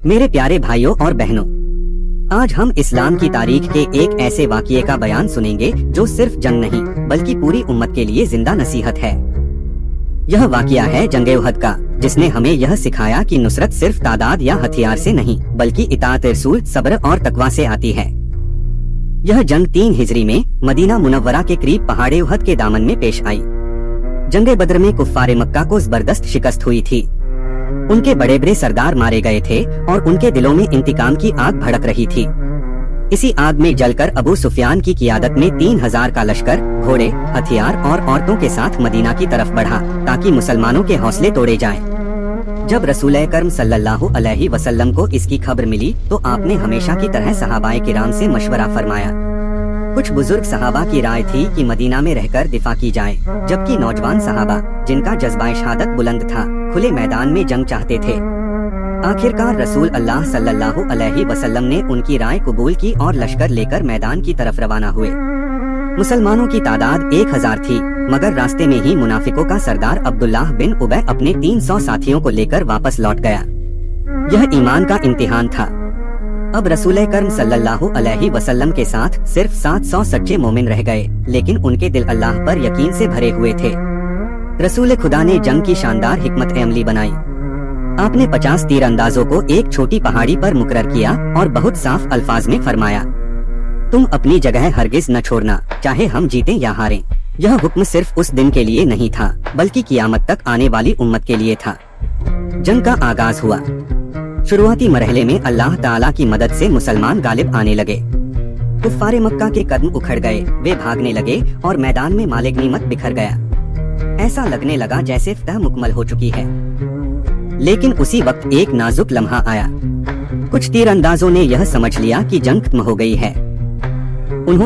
मेरे प्यारे भाइयों और बहनों, आज हम इस्लाम की तारीख के एक ऐसे वाक़ये का बयान सुनेंगे जो सिर्फ जंग नहीं बल्कि पूरी उम्मत के लिए जिंदा नसीहत है। यह वाक़या है जंग उहद का, जिसने हमें यह सिखाया कि नुसरत सिर्फ तादाद या हथियार से नहीं बल्कि इताअत रसूल, सब्र और तकवा से आती है। यह जंग 3 हिजरी में मदीना मुनव्वरा के करीब पहाड़े उहद के दामन में पेश आई। जंग बद्र में कुफ्फारे मक्का को जबरदस्त शिकस्त हुई थी। उनके बड़े बड़े सरदार मारे गए थे और उनके दिलों में इंतकाम की आग भड़क रही थी। इसी आग में जलकर अबू सुफियान की क़ियादत में 3000 का लश्कर घोड़े, हथियार और औरतों के साथ मदीना की तरफ बढ़ा ताकि मुसलमानों के हौसले तोड़े जाएं। जब रसूल करम सल्लल्लाहु अलैहि वसल्लम को इसकी खबर मिली तो आपने हमेशा की तरह सहाबाए किराम से मशवरा फरमाया। कुछ बुजुर्ग सहाबा की राय थी कि मदीना में रहकर दिफा की जाए, जबकि नौजवान सहाबा, जिनका जज्बा शहादत बुलंद था, खुले मैदान में जंग चाहते थे। आखिरकार रसूल अल्लाह सल्लल्लाहु अलैहि वसल्लम ने उनकी राय कबूल की और लश्कर लेकर मैदान की तरफ रवाना हुए। मुसलमानों की तादाद 1000 थी, मगर रास्ते में ही मुनाफिकों का सरदार अब्दुल्लाह बिन उबय अपने 300 साथियों को लेकर वापस लौट गया। यह ईमान का इम्तिहान था। अब रसूल करम सल्लल्लाहु अलैहि वसल्लम के साथ सिर्फ 700 सच्चे मोमिन रह गए, लेकिन उनके दिल अल्लाह पर यकीन से भरे हुए थे। रसूल खुदा ने जंग की शानदार हिकमत अमली बनाई। आपने 50 तीरंदाजों को एक छोटी पहाड़ी पर मुकर्रर किया और बहुत साफ अल्फाज में फरमाया, तुम अपनी जगह हरगिज न छोड़ना, चाहे हम जीतें या हारें। यह हुक्म सिर्फ उस दिन के लिए नहीं था, बल्कि कियामत तक आने वाली उम्मत के लिए था। जंग का आगाज हुआ। शुरुआती मरहले में अल्लाह ताला की मदद से मुसलमान गालिब आने लगे। कुफ्फारे मक्का के कदम उखड़ गए, वे भागने लगे और मैदान में माले गनीमत बिखर गया। ऐसा लगने लगा जैसे फतह मुकम्मल हो चुकी है। लेकिन उसी वक्त एक नाजुक लम्हा आया। कुछ तीरंदाजों ने यह समझ लिया कि जंग खत्म हो गई है। उन्होंने